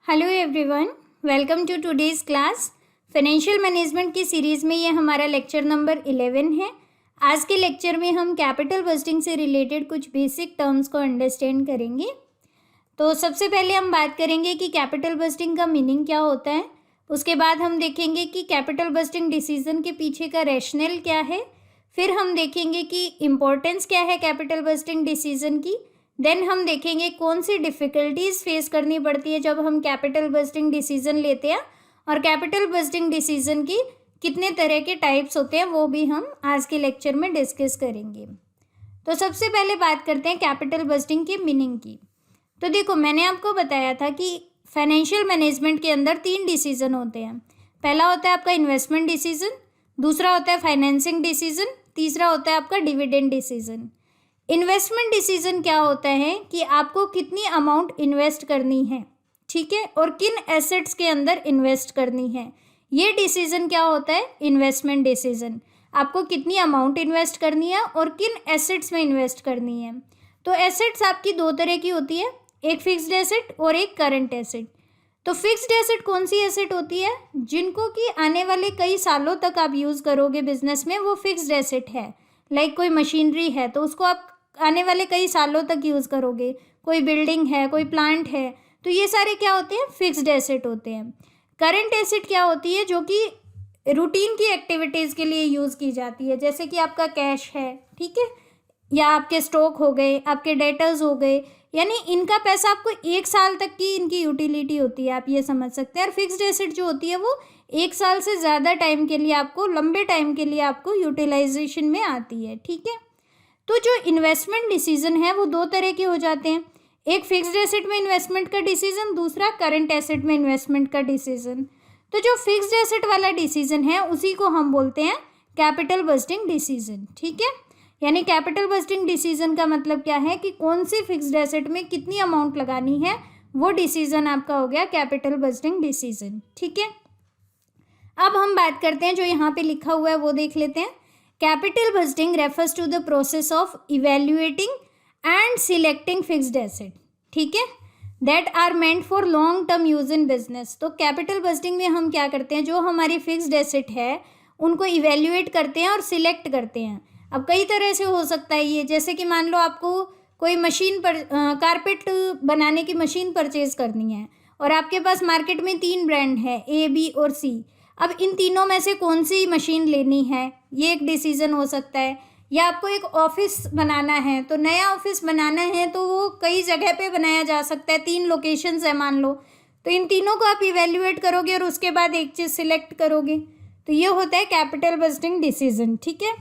Hello everyone, welcome to today's class. Financial management की series में ये हमारा लेक्चर नंबर 11 है। आज के लेक्चर में हम कैपिटल बजटिंग से रिलेटेड कुछ बेसिक टर्म्स को अंडरस्टैंड करेंगे। तो सबसे पहले हम बात करेंगे कि कैपिटल बजटिंग का मीनिंग क्या होता है। उसके बाद हम देखेंगे कि कैपिटल बजटिंग डिसीजन के पीछे का रैशनल क्या है। फिर हम देखेंगे कि इम्पोर्टेंस क्या है कैपिटल बजटिंग डिसीजन की। देन हम देखेंगे कौन सी डिफ़िकल्टीज़ फेस करनी पड़ती है जब हम कैपिटल बजटिंग डिसीजन लेते हैं, और कैपिटल बजटिंग डिसीजन की कितने तरह के टाइप्स होते हैं वो भी हम आज के लेक्चर में डिस्कस करेंगे। तो सबसे पहले बात करते हैं कैपिटल बजटिंग की मीनिंग की। तो देखो, मैंने आपको बताया था कि फाइनेंशियल मैनेजमेंट के अंदर 3 डिसीजन होते हैं। पहला होता है आपका इन्वेस्टमेंट डिसीजन, दूसरा होता है फाइनेंसिंग डिसीजन, तीसरा होता है आपका डिविडेंड डिसीजन। इन्वेस्टमेंट डिसीजन क्या होता है कि आपको कितनी अमाउंट इन्वेस्ट करनी है, ठीक है, और किन एसेट्स के अंदर इन्वेस्ट करनी है। ये डिसीजन क्या होता है, इन्वेस्टमेंट डिसीजन। आपको कितनी अमाउंट इन्वेस्ट करनी है और किन एसेट्स में इन्वेस्ट करनी है। तो एसेट्स आपकी 2 तरह की होती है, एक फिक्स्ड एसेट और एक करंट एसेट। तो फिक्स्ड एसेट कौन सी एसेट होती है, जिनको कि आने वाले कई सालों तक आप यूज़ करोगे बिजनेस में, वो फिक्स्ड एसेट है। लाइक कोई मशीनरी है तो उसको आप आने वाले कई सालों तक यूज़ करोगे। कोई बिल्डिंग है, कोई प्लांट है, तो ये सारे क्या होते हैं, फिक्स्ड एसेट होते हैं। करंट एसेट क्या होती है, जो कि रूटीन की एक्टिविटीज़ के लिए यूज़ की जाती है, जैसे कि आपका कैश है, ठीक है, या आपके स्टॉक हो गए, आपके डेटर्स हो गए, यानी इनका पैसा आपको 1 साल तक की इनकी यूटिलिटी होती है, आप ये समझ सकते हैं। और फिक्स्ड एसेट जो होती है वो 1 साल से ज़्यादा टाइम के लिए आपको, लंबे टाइम के लिए आपको यूटिलाइजेशन में आती है, ठीक है। तो जो इन्वेस्टमेंट डिसीजन है वो 2 तरह के हो जाते हैं, एक फिक्स्ड एसेट में इन्वेस्टमेंट का डिसीजन, दूसरा करंट एसेट में इन्वेस्टमेंट का डिसीजन। तो जो फिक्स्ड एसेट वाला डिसीजन है उसी को हम बोलते हैं कैपिटल बजटिंग डिसीजन, ठीक है। यानी कैपिटल बजटिंग डिसीजन का मतलब क्या है कि कौन सी फिक्स्ड एसेट में कितनी अमाउंट लगानी है, वो डिसीजन आपका हो गया कैपिटल बजटिंग डिसीजन, ठीक है। अब हम बात करते हैं, जो यहाँ पे लिखा हुआ है वो देख लेते हैं। Capital budgeting refers to the process of evaluating and selecting fixed asset, ठीक है, that are meant for long term use in business. तो कैपिटल बजटिंग में हम क्या करते हैं, जो हमारी फिक्स्ड एसेट है उनको इवेल्युएट करते हैं और सिलेक्ट करते हैं। अब कई तरह से हो सकता है ये, जैसे कि मान लो आपको कोई मशीन पर कारपेट बनाने की मशीन परचेज करनी है और आपके पास मार्केट में 3 ब्रांड है, ए, बी और सी। अब इन तीनों में से कौन सी मशीन लेनी है, ये एक डिसीज़न हो सकता है। या आपको एक ऑफिस बनाना है, तो नया ऑफिस बनाना है तो वो कई जगह पे बनाया जा सकता है, 3 लोकेशंस है मान लो, तो इन तीनों को आप इवेल्युएट करोगे और उसके बाद एक चीज़ सिलेक्ट करोगे। तो ये होता है कैपिटल बजटिंग डिसीजन, ठीक है।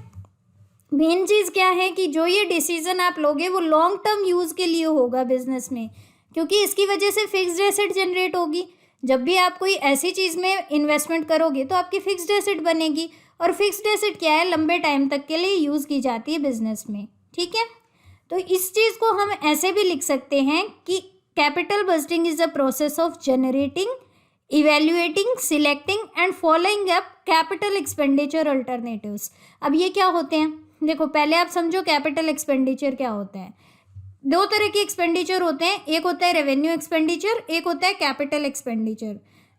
मेन चीज़ क्या है कि जो ये डिसीजन आप लोगे वो लॉन्ग टर्म यूज़ के लिए होगा बिजनेस में, क्योंकि इसकी वजह से फिक्स्ड एसेट जनरेट होगी। जब भी आप कोई ऐसी चीज़ में इन्वेस्टमेंट करोगे तो आपकी फिक्स्ड एसेट बनेगी, और फिक्स्ड एसेट क्या है, लंबे टाइम तक के लिए यूज़ की जाती है बिजनेस में, ठीक है। तो इस चीज़ को हम ऐसे भी लिख सकते हैं कि capital budgeting is the process of generating, evaluating, selecting and following up capital expenditure alternatives. अब ये क्या होते हैं, देखो पहले आप समझो कैपिटल एक्सपेंडिचर क्या होता है। 2 तरह के एक्सपेंडिचर होते हैं, एक होता है रेवेन्यू एक्सपेंडिचर, एक होता है कैपिटल एक्सपेंडिचर।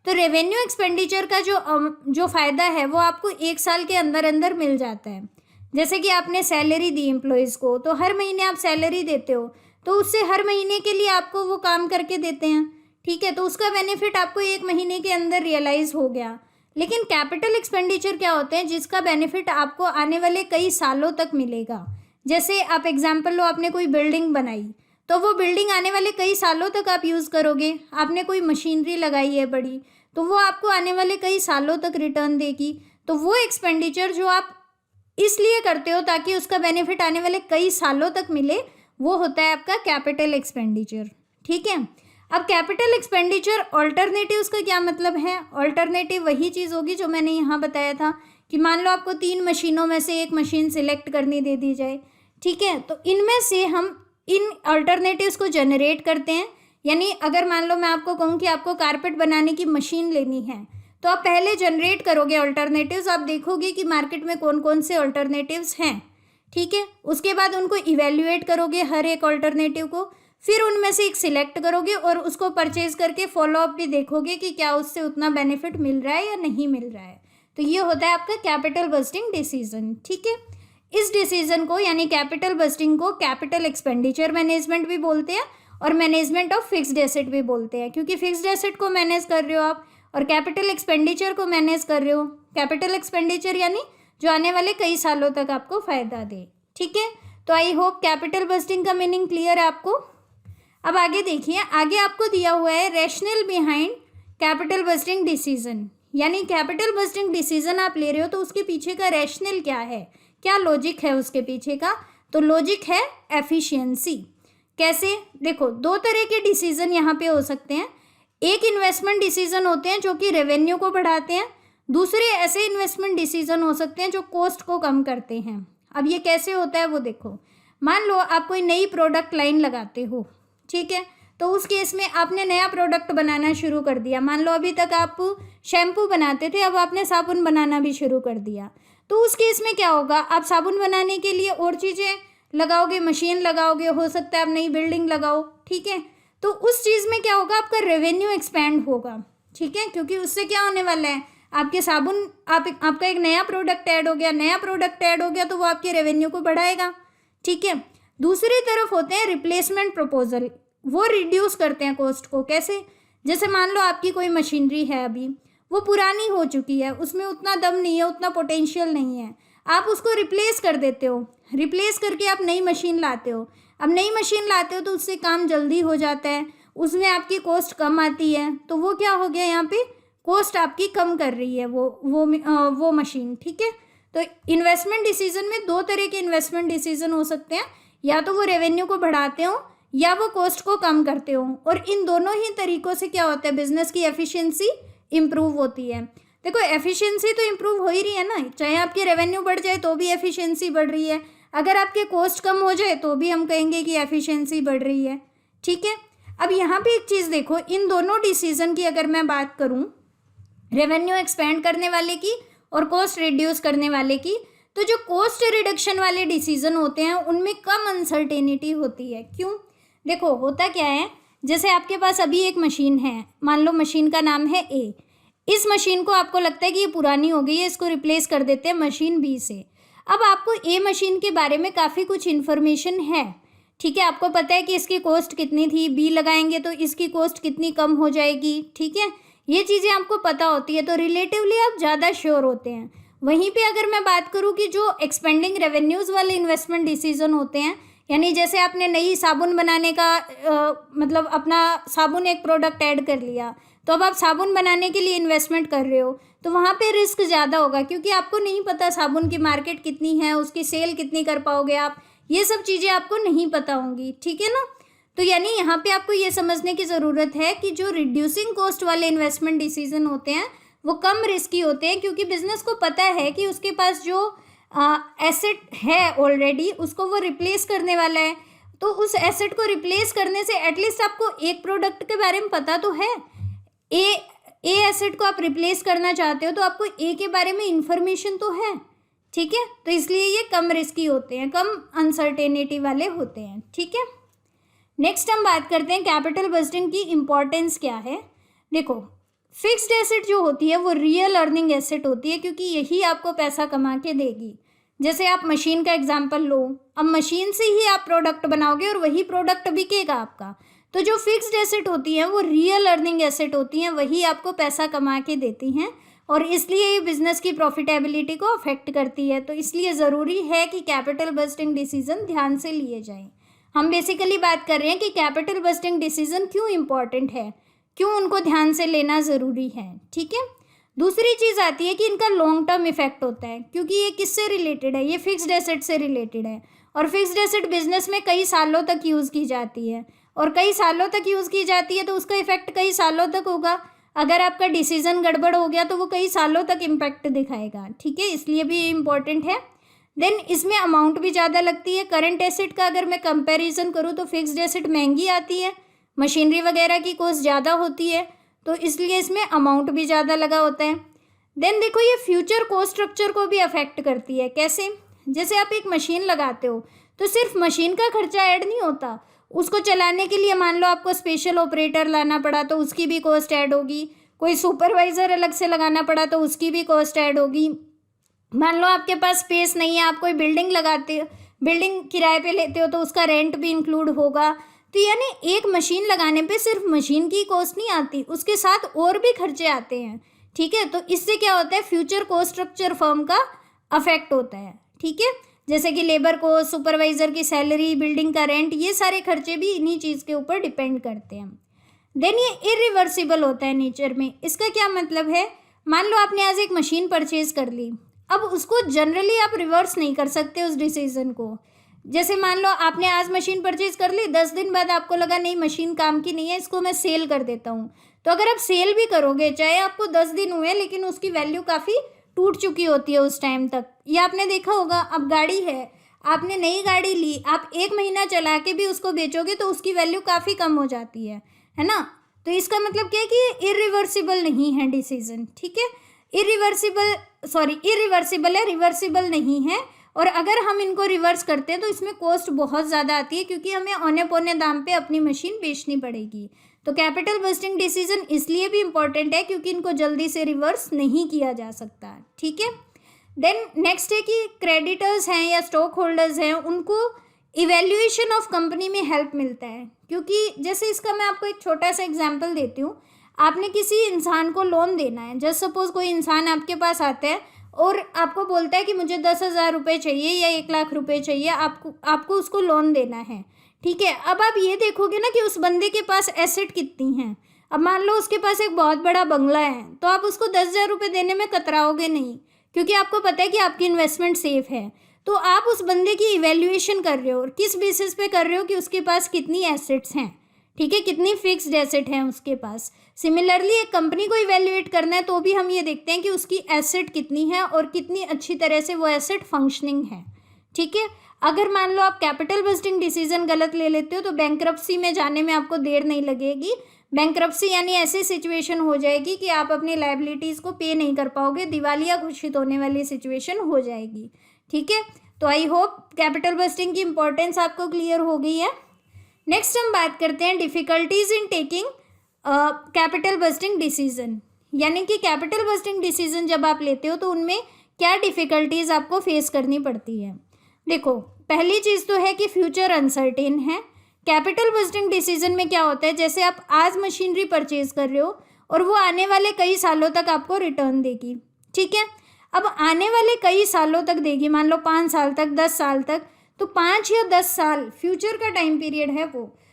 तो रेवेन्यू एक्सपेंडिचर का जो फ़ायदा है वो आपको 1 साल के अंदर अंदर मिल जाता है। जैसे कि आपने सैलरी दी एम्प्लॉयज़ को, तो हर महीने आप सैलरी देते हो, तो उससे हर महीने के लिए आपको वो काम करके देते हैं, ठीक है, तो उसका बेनिफिट आपको 1 महीने के अंदर रियलाइज़ हो गया। लेकिन कैपिटल एक्सपेंडिचर क्या होते हैं, जिसका बेनिफिट आपको आने वाले कई सालों तक मिलेगा। जैसे आप एग्जाम्पल लो, आपने कोई बिल्डिंग बनाई, तो वो बिल्डिंग आने वाले कई सालों तक आप यूज़ करोगे। आपने कोई मशीनरी लगाई है बड़ी, तो वो आपको आने वाले कई सालों तक रिटर्न देगी। तो वो एक्सपेंडिचर जो आप इसलिए करते हो ताकि उसका बेनिफिट आने वाले कई सालों तक मिले, वो होता है आपका कैपिटल एक्सपेंडिचर, ठीक है। अब कैपिटल एक्सपेंडिचर ऑल्टरनेटिव्स का क्या मतलब है, ऑल्टरनेटिव वही चीज़ होगी जो मैंने यहाँ बताया था कि मान लो आपको 3 मशीनों में से एक मशीन सिलेक्ट करनी दे दी जाए, ठीक है, तो इनमें से हम इन अल्टरनेटिव्स को जनरेट करते हैं। यानी अगर मान लो मैं आपको कहूँ कि आपको कारपेट बनाने की मशीन लेनी है, तो आप पहले जनरेट करोगे अल्टरनेटिव्स, आप देखोगे कि मार्केट में कौन कौन से अल्टरनेटिव्स हैं, ठीक है। उसके बाद उनको इवेल्युएट करोगे हर एक अल्टरनेटिव को, फिर उनमें से एक सिलेक्ट करोगे और उसको परचेज करके फॉलोअप भी देखोगे कि क्या उससे उतना बेनिफिट मिल रहा है या नहीं मिल रहा है। तो ये होता है आपका कैपिटल बस्टिंग डिसीजन। ठीक है, इस डिसीजन को यानी कैपिटल बस्टिंग को कैपिटल एक्सपेंडिचर मैनेजमेंट भी बोलते हैं और मैनेजमेंट ऑफ फिक्स्ड एसेट भी बोलते हैं, क्योंकि फिक्स्ड एसेट को मैनेज कर रहे हो आप और कैपिटल एक्सपेंडिचर को मैनेज कर रहे हो। कैपिटल एक्सपेंडिचर यानी जो आने वाले कई सालों तक आपको फ़ायदा दे। ठीक है, तो आई होप कैपिटल बस्टिंग का मीनिंग क्लियर है आपको। अब आगे देखिए, आगे आपको दिया हुआ है rational behind capital budgeting decision, यानी कैपिटल बस्टिंग डिसीजन आप ले रहे हो तो उसके पीछे का रैशनल क्या है, क्या लॉजिक है उसके पीछे का। तो लॉजिक है एफिशिएंसी। कैसे, देखो दो तरह के डिसीजन यहाँ पे हो सकते हैं। एक इन्वेस्टमेंट डिसीजन होते हैं जो कि रेवेन्यू को बढ़ाते हैं, दूसरे ऐसे इन्वेस्टमेंट डिसीजन हो सकते हैं जो कॉस्ट को कम करते हैं। अब ये कैसे होता है वो देखो, मान लो आप कोई नई प्रोडक्ट लाइन लगाते हो, ठीक है, तो उस केस में आपने नया प्रोडक्ट बनाना शुरू कर दिया। मान लो अभी तक आप शैम्पू बनाते थे, अब आपने साबुन बनाना भी शुरू कर दिया। तो उस केस में क्या होगा, आप साबुन बनाने के लिए और चीज़ें लगाओगे, मशीन लगाओगे, हो सकता है आप नई बिल्डिंग लगाओ। ठीक है, तो उस चीज़ में क्या होगा, आपका रेवेन्यू एक्सपैंड होगा। ठीक है, क्योंकि उससे क्या होने वाला है, आपके साबुन आपका एक नया प्रोडक्ट ऐड हो गया, नया प्रोडक्ट ऐड हो गया तो वो आपके रेवेन्यू को बढ़ाएगा। ठीक है, दूसरी तरफ होते हैं रिप्लेसमेंट प्रपोजल, वो रिड्यूस करते हैं कॉस्ट को। कैसे, जैसे मान लो आपकी कोई मशीनरी है, अभी वो पुरानी हो चुकी है, उसमें उतना दम नहीं है, उतना पोटेंशियल नहीं है, आप उसको रिप्लेस कर देते हो, रिप्लेस करके आप नई मशीन लाते हो। अब नई मशीन लाते हो तो उससे काम जल्दी हो जाता है, उसमें आपकी कॉस्ट कम आती है, तो वो क्या हो गया, यहाँ पे कॉस्ट आपकी कम कर रही है वो मशीन। ठीक है, तो इन्वेस्टमेंट डिसीजन में दो तरह के इन्वेस्टमेंट डिसीजन हो सकते हैं, या तो वो रेवेन्यू को बढ़ाते हो या वो कॉस्ट को कम करते हो, और इन दोनों ही तरीक़ों से क्या होता है, बिजनेस की एफिशिएंसी इम्प्रूव होती है। देखो एफिशिएंसी तो इम्प्रूव हो ही रही है ना, चाहे आपकी रेवेन्यू बढ़ जाए तो भी एफिशिएंसी बढ़ रही है, अगर आपके कॉस्ट कम हो जाए तो भी हम कहेंगे कि एफिशिएंसी बढ़ रही है। ठीक है, अब यहाँ पे एक चीज़ देखो, इन दोनों डिसीजन की अगर मैं बात करूँ, रेवेन्यू एक्सपेंड करने वाले की और कॉस्ट रिड्यूस करने वाले की, तो जो कॉस्ट रिडक्शन वाले डिसीजन होते हैं उनमें कम अनसर्टेनिटी होती है। क्यों, देखो होता क्या है, जैसे आपके पास अभी एक मशीन है, मान लो मशीन का नाम है ए, इस मशीन को आपको लगता है कि ये पुरानी हो गई है, इसको रिप्लेस कर देते हैं मशीन बी से। अब आपको ए मशीन के बारे में काफ़ी कुछ इन्फॉर्मेशन है। ठीक है, आपको पता है कि इसकी कॉस्ट कितनी थी, बी लगाएंगे तो इसकी कॉस्ट कितनी कम हो जाएगी। ठीक है, ये चीज़ें आपको पता होती है, तो रिलेटिवली आप ज़्यादा श्योर होते हैं। वहीं पे अगर मैं बात करूँ कि जो एक्सपेंडिंग रेवेन्यूज़ वाले इन्वेस्टमेंट डिसीजन होते हैं, यानी जैसे आपने नई साबुन बनाने का मतलब अपना साबुन एक प्रोडक्ट ऐड कर लिया, तो अब आप साबुन बनाने के लिए इन्वेस्टमेंट कर रहे हो, तो वहाँ पे रिस्क ज़्यादा होगा, क्योंकि आपको नहीं पता साबुन की मार्केट कितनी है, उसकी सेल कितनी कर पाओगे आप, ये सब चीज़ें आपको नहीं पता होंगी। ठीक है ना, तो यानी यहाँ पे आपको ये समझने की ज़रूरत है कि जो रिड्यूसिंग कॉस्ट वाले इन्वेस्टमेंट डिसीजन होते हैं वो कम रिस्की होते हैं, क्योंकि बिजनेस को पता है कि उसके पास जो एसेट है ऑलरेडी उसको वो रिप्लेस करने वाला है, तो उस एसेट को रिप्लेस करने से एटलीस्ट आपको एक प्रोडक्ट के बारे में पता तो है। ए एसेट को आप रिप्लेस करना चाहते हो तो आपको ए के बारे में इंफॉर्मेशन तो है। ठीक है, तो इसलिए ये कम रिस्की होते हैं, कम अनसर्टेनिटी वाले होते हैं। ठीक है, नेक्स्ट हम बात करते हैं कैपिटल बस्टिंग की इम्पोर्टेंस क्या है। देखो फिक्स्ड एसेट जो होती है वो रियल अर्निंग एसेट होती है, क्योंकि यही आपको पैसा कमा के देगी। जैसे आप मशीन का एग्जांपल लो, अब मशीन से ही आप प्रोडक्ट बनाओगे और वही प्रोडक्ट बिकेगा आपका। तो जो फिक्स्ड एसेट होती हैं वो रियल अर्निंग एसेट होती हैं, वही आपको पैसा कमा के देती हैं, और इसलिए ये बिजनेस की प्रॉफिटेबिलिटी को अफेक्ट करती है। तो इसलिए ज़रूरी है कि कैपिटल बस्टिंग डिसीजन ध्यान से लिए जाएं। हम बेसिकली बात कर रहे हैं कि कैपिटल बस्टिंग डिसीजन क्यों इम्पॉर्टेंट है, क्यों उनको ध्यान से लेना ज़रूरी है। ठीक है, दूसरी चीज़ आती है कि इनका लॉन्ग टर्म इफेक्ट होता है, क्योंकि ये किससे रिलेटेड है, ये फिक्स्ड एसेट से रिलेटेड है, और फिक्स्ड एसेट बिजनेस में कई सालों तक यूज़ की जाती है, और कई सालों तक यूज़ की जाती है तो उसका इफेक्ट कई सालों तक होगा। अगर आपका डिसीजन गड़बड़ हो गया तो वो कई सालों तक इम्पैक्ट दिखाएगा। ठीक है, इसलिए भी ये इम्पॉर्टेंट है। देन इसमें अमाउंट भी ज़्यादा लगती है। करंट एसेट का अगर मैं कंपैरिजन करूँ तो फिक्स्ड एसेट महंगी आती है, मशीनरी वगैरह की कॉस्ट ज़्यादा होती है, तो इसलिए इसमें अमाउंट भी ज़्यादा लगा होता है। देन देखो ये फ्यूचर कॉस्ट स्ट्रक्चर को भी अफेक्ट करती है। कैसे, जैसे आप एक मशीन लगाते हो तो सिर्फ मशीन का खर्चा ऐड नहीं होता, उसको चलाने के लिए मान लो आपको स्पेशल ऑपरेटर लाना पड़ा तो उसकी भी कॉस्ट ऐड होगी, कोई सुपरवाइज़र अलग से लगाना पड़ा तो उसकी भी कॉस्ट ऐड होगी। मान लो आपके पास स्पेस नहीं है, आप कोई बिल्डिंग लगाते हो, बिल्डिंग किराए पे लेते हो तो उसका रेंट भी इंक्लूड होगा। तो यानी एक मशीन लगाने पे सिर्फ मशीन की कॉस्ट नहीं आती, उसके साथ और भी खर्चे आते हैं। ठीक है, तो इससे क्या होता है, फ्यूचर कॉस्ट स्ट्रक्चर फर्म का अफेक्ट होता है। ठीक है, जैसे कि लेबर कॉस्ट, सुपरवाइज़र की सैलरी, बिल्डिंग का रेंट, ये सारे खर्चे भी इन्हीं चीज़ के ऊपर डिपेंड करते हैं। देन ये इरिवर्सिबल होता है नेचर में। इसका क्या मतलब है, मान लो आपने आज एक मशीन परचेज कर ली, अब उसको जनरली आप रिवर्स नहीं कर सकते उस डिसीजन को। जैसे मान लो आपने आज मशीन परचेज कर ली, 10 दिन बाद आपको लगा नहीं मशीन काम की नहीं है, इसको मैं सेल कर देता हूँ। तो अगर आप सेल भी करोगे, चाहे आपको 10 दिन हुए, लेकिन उसकी वैल्यू काफ़ी टूट चुकी होती है उस टाइम तक। ये आपने देखा होगा, अब गाड़ी है, आपने नई गाड़ी ली, आप 1 महीना चला के भी उसको बेचोगे तो उसकी वैल्यू काफ़ी कम हो जाती है ना। तो इसका मतलब क्या है कि ये इरिवर्सिबल नहीं है डिसीजन। ठीक है, इरिवर्सिबल है, रिवर्सिबल नहीं है। और अगर हम इनको रिवर्स करते हैं तो इसमें कॉस्ट बहुत ज़्यादा आती है, क्योंकि हमें औने पौने दाम पे अपनी मशीन बेचनी पड़ेगी। तो कैपिटल बस्टिंग डिसीजन इसलिए भी इम्पॉर्टेंट है क्योंकि इनको जल्दी से रिवर्स नहीं किया जा सकता। ठीक है, देन नेक्स्ट है कि क्रेडिटर्स हैं या स्टॉक होल्डर्स हैं, उनको इवैल्यूएशन ऑफ कंपनी में हेल्प मिलता है। क्योंकि जैसे इसका मैं आपको एक छोटा सा एग्जांपल देती हूँ। आपने किसी इंसान को लोन देना है, जस्ट सपोज कोई इंसान आपके पास आता है और आपको बोलता है कि मुझे 10,000 रुपये चाहिए या 1,00,000 रुपये चाहिए, आपको उसको लोन देना है। ठीक है, अब आप ये देखोगे ना कि उस बंदे के पास एसेट कितनी हैं। अब मान लो उसके पास एक बहुत बड़ा बंगला है, तो आप उसको 10,000 रुपये देने में कतराओगे नहीं, क्योंकि आपको पता है कि आपकी इन्वेस्टमेंट सेफ है। तो आप उस बंदे की इवैल्यूएशन कर रहे हो, और किस बेसिस पे कर रहे हो कि उसके पास कितनी एसेट्स हैं। ठीक है, कितनी फिक्स्ड एसेट हैं उसके पास। सिमिलरली एक कंपनी को इवैल्यूएट करना है तो भी हम ये देखते हैं कि उसकी एसेट कितनी है और कितनी अच्छी तरह से वो एसेट फंक्शनिंग है। ठीक है, अगर मान लो आप कैपिटल बस्टिंग डिसीजन गलत ले लेते हो तो बैंकरप्सी में जाने में आपको देर नहीं लगेगी। बैंकरप्सी यानी ऐसी सिचुएशन हो जाएगी कि आप अपनी लायबिलिटीज़ को पे नहीं कर पाओगे, दिवालिया घोषित होने वाली सिचुएशन हो जाएगी। ठीक है, तो आई होप कैपिटल बस्टिंग की इंपॉर्टेंस आपको क्लियर हो गई है। नेक्स्ट हम बात करते हैं difficulties in taking capital budgeting decision. यानी कि कैपिटल बस्टिंग डिसीजन जब आप लेते हो तो उनमें क्या डिफ़िकल्टीज़ आपको फेस करनी पड़ती है। देखो, पहली चीज़ तो है कि फ्यूचर अनसर्टेन है। कैपिटल बस्टिंग डिसीजन में क्या होता है, जैसे आप आज मशीनरी परचेज कर रहे हो और वो आने वाले कई सालों तक आपको रिटर्न देगी। ठीक है, अब आने वाले कई सालों तक देगी, मान लो 5 साल तक, 10 साल तक, तो 5 या 10 साल फ्यूचर का टाइम पीरियड है,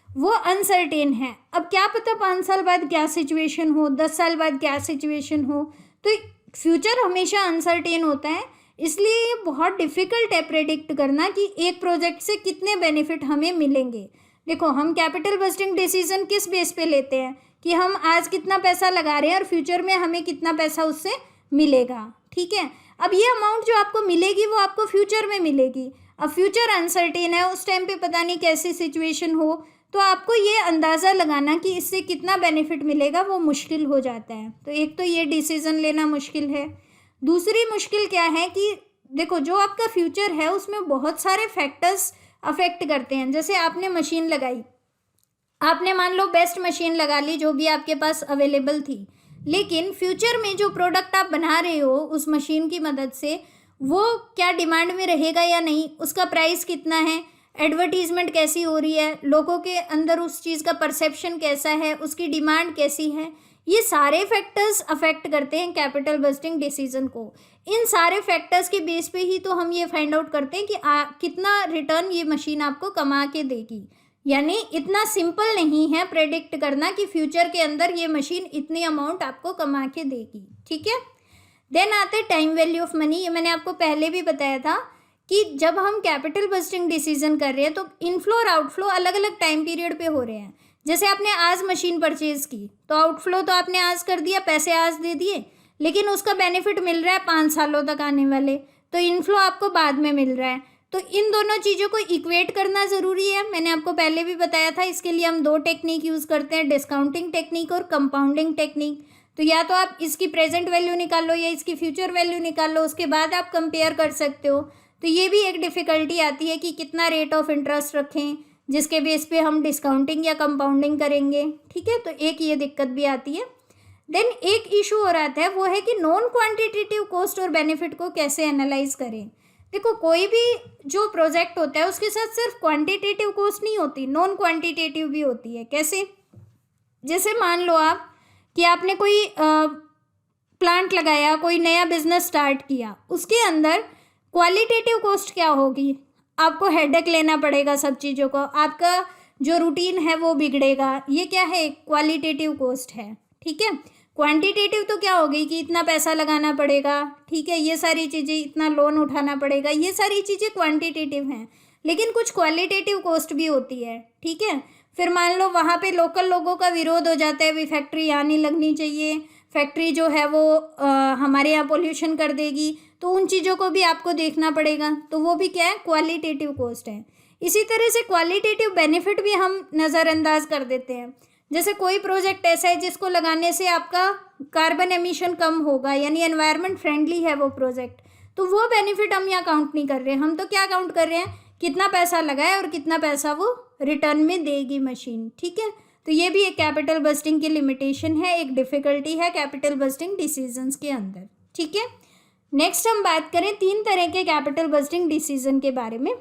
वो अनसर्टेन है। अब क्या पता 5 साल बाद क्या सिचुएशन हो, 10 साल बाद क्या सिचुएशन हो। तो फ्यूचर हमेशा अनसर्टेन होता है, इसलिए ये बहुत डिफ़िकल्ट है प्रेडिक्ट करना कि एक प्रोजेक्ट से कितने बेनिफिट हमें मिलेंगे। देखो, हम कैपिटल बस्टिंग डिसीजन किस बेस पे लेते हैं कि हम आज कितना पैसा लगा रहे हैं और फ्यूचर में हमें कितना पैसा उससे मिलेगा। ठीक है, अब ये अमाउंट जो आपको मिलेगी वो आपको फ्यूचर में मिलेगी। अब फ्यूचर अनसर्टेन है, उस टाइम पे पता नहीं कैसी सिचुएशन हो, तो आपको ये अंदाज़ा लगाना कि इससे कितना बेनिफिट मिलेगा वो मुश्किल हो जाता है। तो एक तो ये डिसीज़न लेना मुश्किल है। दूसरी मुश्किल क्या है कि देखो, जो आपका फ्यूचर है उसमें बहुत सारे फैक्टर्स अफेक्ट करते हैं। जैसे आपने मशीन लगाई, आपने मान लो बेस्ट मशीन लगा ली जो भी आपके पास अवेलेबल थी, लेकिन फ्यूचर में जो प्रोडक्ट आप बना रहे हो उस मशीन की मदद से, वो क्या डिमांड में रहेगा या नहीं, उसका प्राइस कितना है, एडवर्टीजमेंट कैसी हो रही है, लोगों के अंदर उस चीज़ का परसेप्शन कैसा है, उसकी डिमांड कैसी है, ये सारे फैक्टर्स अफेक्ट करते हैं कैपिटल बस्टिंग डिसीजन को। इन सारे फैक्टर्स के बेस पे ही तो हम ये फाइंड आउट करते हैं कि कितना रिटर्न ये मशीन आपको कमा के देगी। यानी इतना सिंपल नहीं है प्रेडिक्ट करना कि फ्यूचर के अंदर ये मशीन इतनी अमाउंट आपको कमा के देगी। ठीक है, देन आते टाइम वैल्यू ऑफ मनी। ये मैंने आपको पहले भी बताया था कि जब हम कैपिटल बस्टिंग डिसीजन कर रहे हैं तो इनफ्लो और आउटफ्लो अलग अलग टाइम पीरियड पे हो रहे हैं। जैसे आपने आज मशीन परचेज की तो आउटफ्लो तो आपने आज कर दिया, पैसे आज दे दिए, लेकिन उसका बेनिफिट मिल रहा है 5 सालों तक आने वाले, तो इनफ्लो आपको बाद में मिल रहा है। तो इन दोनों चीज़ों को इक्वेट करना ज़रूरी है। मैंने आपको पहले भी बताया था, इसके लिए हम 2 टेक्निक यूज़ करते हैं, डिस्काउंटिंग टेक्निक और कंपाउंडिंग टेक्निक। तो या तो आप इसकी प्रेजेंट वैल्यू निकालो या इसकी फ्यूचर वैल्यू निकाल लो, उसके बाद आप कंपेयर कर सकते हो। तो ये भी एक डिफ़िकल्टी आती है कि कितना रेट ऑफ इंटरेस्ट रखें, जिसके बेस पे हम डिस्काउंटिंग या कंपाउंडिंग करेंगे, ठीक है। तो एक ये दिक्कत भी आती है। देन एक इशू और आता है, वो है कि नॉन क्वांटिटेटिव कॉस्ट और बेनिफिट को कैसे एनालाइज करें। देखो, कोई भी जो प्रोजेक्ट होता है उसके साथ सिर्फ क्वांटिटेटिव कॉस्ट नहीं होती, नॉन क्वांटिटेटिव भी होती है। कैसे? जैसे मान लो आप कि आपने कोई प्लांट लगाया, कोई नया बिजनेस स्टार्ट किया, उसके अंदर क्वालिटेटिव कॉस्ट क्या होगी? आपको हेडेक लेना पड़ेगा सब चीज़ों को, आपका जो रूटीन है वो बिगड़ेगा। ये क्या है? क्वालिटेटिव कॉस्ट है, ठीक है। क्वांटिटेटिव तो क्या होगी कि इतना पैसा लगाना पड़ेगा, ठीक है, ये सारी चीज़ें, इतना लोन उठाना पड़ेगा, ये सारी चीज़ें क्वांटिटेटिव हैं। लेकिन कुछ क्वालिटेटिव कॉस्ट भी होती है, ठीक है। फिर मान लो वहाँ पे लोकल लोगों का विरोध हो जाता है, भी फैक्ट्री यहाँ नहीं लगनी चाहिए, फैक्ट्री जो है वो हमारे यहाँ पोल्यूशन कर देगी, तो उन चीज़ों को भी आपको देखना पड़ेगा। तो वो भी क्या है? क्वालिटेटिव कॉस्ट है। इसी तरह से क्वालिटेटिव बेनिफिट भी हम नज़रअंदाज कर देते हैं। जैसे कोई प्रोजेक्ट ऐसा है जिसको लगाने से आपका कार्बन एमिशन कम होगा, यानी एनवायरनमेंट फ्रेंडली है वो प्रोजेक्ट, तो वो बेनिफिट हम यहाँ काउंट नहीं कर रहे हैं। हम तो क्या काउंट कर रहे हैं? कितना पैसा लगाए और कितना पैसा वो रिटर्न में देगी मशीन, ठीक है। तो ये भी एक कैपिटल बस्टिंग की लिमिटेशन है, एक डिफ़िकल्टी है कैपिटल बस्टिंग डिसीजंस के अंदर, ठीक है। नेक्स्ट हम बात करें 3 तरह के कैपिटल बस्टिंग डिसीजन के बारे में।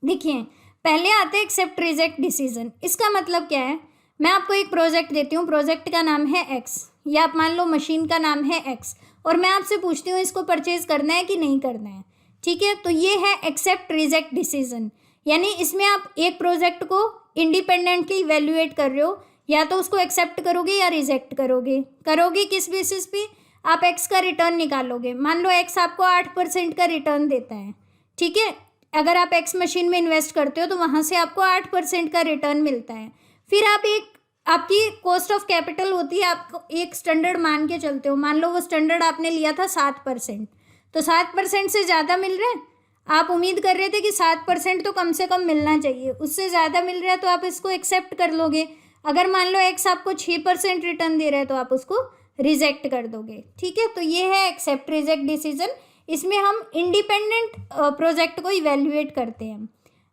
देखिए, पहले आते हैं एक्सेप्ट रिजेक्ट डिसीजन। इसका मतलब क्या है? मैं आपको एक प्रोजेक्ट देती हूँ, प्रोजेक्ट का नाम है एक्स, या आप मान लो मशीन का नाम है एक्स, और मैं आपसे पूछती हूँ इसको परचेज करना है कि नहीं करना है, ठीक है। तो ये है एक्सेप्ट रिजेक्ट डिसीजन, यानी इसमें आप एक प्रोजेक्ट को इंडिपेंडेंटली इवेल्युएट कर रहे हो, या तो उसको एक्सेप्ट करोगे या रिजेक्ट करोगे। करोगे किस बेसिस पे? आप एक्स का रिटर्न निकालोगे। मान लो एक्स आपको 8% का रिटर्न देता है, ठीक है। अगर आप एक्स मशीन में इन्वेस्ट करते हो तो वहाँ से आपको 8% का रिटर्न मिलता है। फिर आप आपकी कॉस्ट ऑफ कैपिटल होती है, आपको एक स्टैंडर्ड मान के चलते हो। मान लो वो स्टैंडर्ड आपने लिया था 7%, तो 7% से ज़्यादा मिल रहा है। आप उम्मीद कर रहे थे कि 7% तो कम से कम मिलना चाहिए, उससे ज़्यादा मिल रहा है तो आप इसको एक्सेप्ट कर लोगे। अगर मान लो एक्स आपको 6% रिटर्न दे रहा है तो आप उसको रिजेक्ट कर दोगे, ठीक है। तो ये है एक्सेप्ट रिजेक्ट डिसीजन। इसमें हम इंडिपेंडेंट प्रोजेक्ट को इवेल्युएट करते हैं।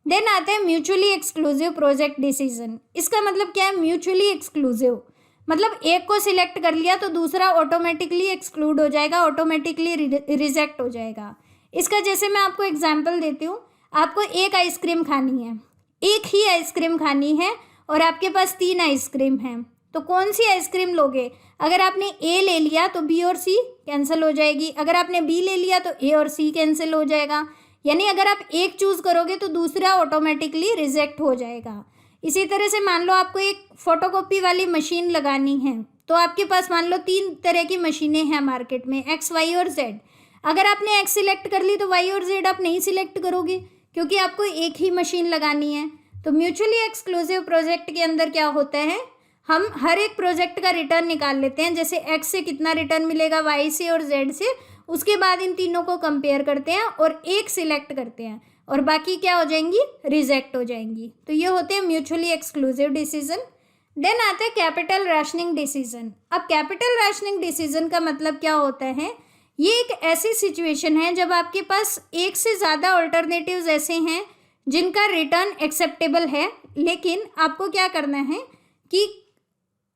देन आता है म्यूचुअली एक्सक्लूसिव प्रोजेक्ट डिसीजन। इसका मतलब क्या है? म्यूचुअली एक्सक्लूसिव मतलब एक को सिलेक्ट कर लिया तो दूसरा ऑटोमेटिकली एक्सक्लूड हो जाएगा, ऑटोमेटिकली रिजेक्ट हो जाएगा। इसका जैसे मैं आपको एग्जांपल देती हूँ, आपको एक आइसक्रीम खानी है, एक ही आइसक्रीम खानी है, और आपके पास 3 आइसक्रीम हैं, तो कौन सी आइसक्रीम लोगे? अगर आपने ए ले लिया तो बी और सी कैंसिल हो जाएगी, अगर आपने बी ले लिया तो ए और सी कैंसिल हो जाएगा। यानी अगर आप एक चूज़ करोगे तो दूसरा ऑटोमेटिकली रिजेक्ट हो जाएगा। इसी तरह से मान लो आपको एक फ़ोटोकॉपी वाली मशीन लगानी है, तो आपके पास मान लो 3 तरह की मशीनें हैं मार्केट में, एक्स, वाई और जेड। अगर आपने एक्स सिलेक्ट कर ली तो वाई और जेड आप नहीं सिलेक्ट करोगे, क्योंकि आपको एक ही मशीन लगानी है। तो म्यूचुअली एक्सक्लूसिव प्रोजेक्ट के अंदर क्या होता है, हम हर एक प्रोजेक्ट का रिटर्न निकाल लेते हैं। जैसे एक्स से कितना रिटर्न मिलेगा, वाई से और जेड से, उसके बाद इन तीनों को कंपेयर करते हैं और एक सिलेक्ट करते हैं, और बाकी क्या हो जाएंगी? रिजेक्ट हो जाएंगी। तो ये होते हैं म्यूचुअली एक्सक्लूसिव डिसीजन। देन आता है कैपिटल राशनिंग डिसीजन। अब कैपिटल राशनिंग डिसीजन का मतलब क्या होता है? ये एक ऐसी सिचुएशन है जब आपके पास एक से ज़्यादा ऑल्टरनेटिव्स ऐसे हैं जिनका रिटर्न एक्सेप्टेबल है, लेकिन आपको क्या करना है कि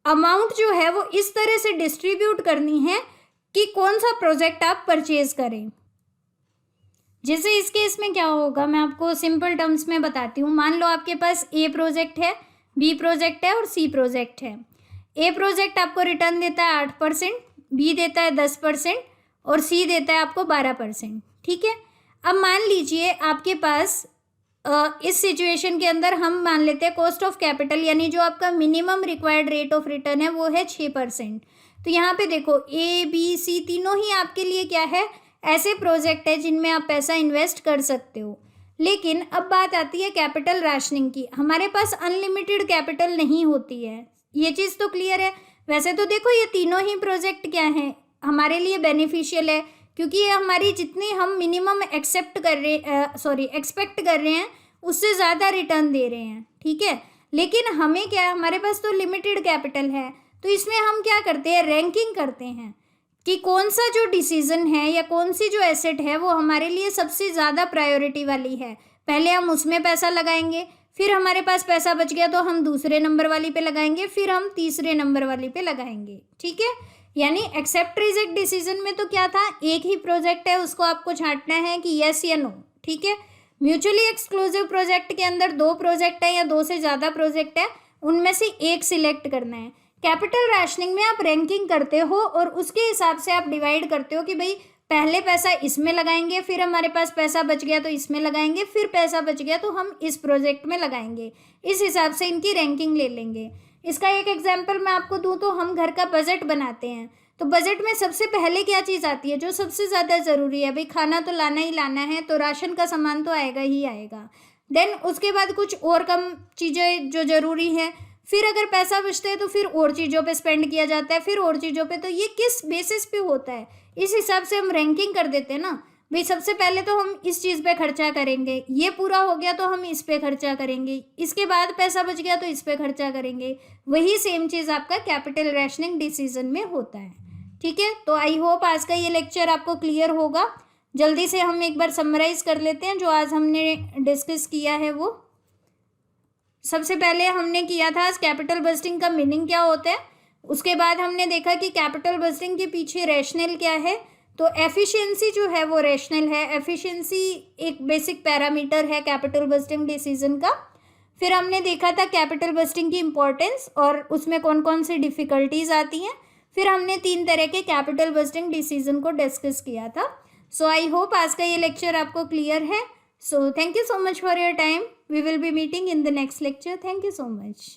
अमाउंट जो है वो इस तरह से डिस्ट्रीब्यूट करनी है कि कौन सा प्रोजेक्ट आप परचेज करें। जैसे इस केस में क्या होगा, मैं आपको सिंपल टर्म्स में बताती हूँ। मान लो आपके पास ए प्रोजेक्ट है, बी प्रोजेक्ट है और सी प्रोजेक्ट है। ए प्रोजेक्ट आपको रिटर्न देता है 8%, बी देता है 10% और सी देता है आपको 12%, ठीक है। अब मान लीजिए आपके पास इस सिचुएशन के अंदर हम मान लेते हैं कॉस्ट ऑफ कैपिटल, यानी जो आपका minimum required rate of return है वो है 6%। तो यहाँ पे देखो ए, बी, सी तीनों ही आपके लिए क्या है, ऐसे प्रोजेक्ट है जिनमें आप पैसा इन्वेस्ट कर सकते हो। लेकिन अब बात आती है कैपिटल राशनिंग की। हमारे पास अनलिमिटेड कैपिटल नहीं होती है, ये चीज़ तो क्लियर है। वैसे तो देखो ये तीनों ही प्रोजेक्ट क्या हैं, हमारे लिए बेनिफिशियल है, क्योंकि ये हमारी जितनी हम मिनिमम एक्सेप्ट कर रहे एक्सपेक्ट कर रहे हैं उससे ज़्यादा रिटर्न दे रहे हैं, ठीक है। लेकिन हमें क्या है, हमारे पास तो लिमिटेड कैपिटल है, तो इसमें हम क्या करते हैं, रैंकिंग करते हैं कि कौन सा जो डिसीज़न है या कौन सी जो एसेट है वो हमारे लिए सबसे ज़्यादा प्रायोरिटी वाली है। पहले हम उसमें पैसा लगाएंगे, फिर हमारे पास पैसा बच गया तो हम दूसरे नंबर वाली पे लगाएंगे, फिर हम तीसरे नंबर वाली पे लगाएंगे, ठीक है। यानी एक्सेप्ट रिजेक्ट डिसीजन में तो क्या था, एक ही प्रोजेक्ट है, उसको आपको छांटना है कि यस या नो, ठीक है। म्यूचुअली एक्सक्लूसिव प्रोजेक्ट के अंदर 2 प्रोजेक्ट है या 2 से ज़्यादा प्रोजेक्ट है, उनमें से एक सिलेक्ट करना है। कैपिटल रैशनिंग में आप रैंकिंग करते हो और उसके हिसाब से आप डिवाइड करते हो कि भाई पहले पैसा इसमें लगाएंगे, फिर हमारे पास पैसा बच गया तो इसमें लगाएंगे, फिर पैसा बच गया तो हम इस प्रोजेक्ट में लगाएंगे। इस हिसाब से इनकी रैंकिंग ले लेंगे। इसका एक एग्जाम्पल मैं आपको दूँ तो हम घर का बजट बनाते हैं, तो बजट में सबसे पहले क्या चीज़ आती है जो सबसे ज़्यादा ज़रूरी है, भाई खाना तो लाना ही लाना है, तो राशन का सामान तो आएगा ही आएगा। देन उसके बाद कुछ और कम चीज़ें जो ज़रूरी हैं, फिर अगर पैसा बचता है तो फिर और चीज़ों पे स्पेंड किया जाता है, फिर और चीज़ों पे। तो ये किस बेसिस पे होता है, इस हिसाब से हम रैंकिंग कर देते हैं ना। भाई सबसे पहले तो हम इस चीज़ पे खर्चा करेंगे, ये पूरा हो गया तो हम इस पे खर्चा करेंगे, इसके बाद पैसा बच गया तो इस पे खर्चा करेंगे। वही सेम चीज़ आपका कैपिटल रैशनिंग डिसीजन में होता है, ठीक है। तो आई होप आज का ये लेक्चर आपको क्लियर होगा। जल्दी से हम एक बार समराइज कर लेते हैं जो आज हमने डिस्कस किया है। वो सबसे पहले हमने किया था कैपिटल बस्टिंग का मीनिंग क्या होता है, उसके बाद हमने देखा कि कैपिटल बस्टिंग के पीछे रैशनल क्या है। तो एफिशिएंसी जो है वो रैशनल है, एफिशिएंसी एक बेसिक पैरामीटर है कैपिटल बस्टिंग डिसीजन का। फिर हमने देखा था कैपिटल बस्टिंग की इम्पोर्टेंस और उसमें कौन कौन सी डिफ़िकल्टीज आती हैं। फिर हमने 3 तरह के कैपिटल बस्टिंग डिसीजन को डिस्कस किया था। सो आई होप आज का ये लेक्चर आपको क्लियर है। So thank you so much for your time. We will be meeting in the next lecture. Thank you so much.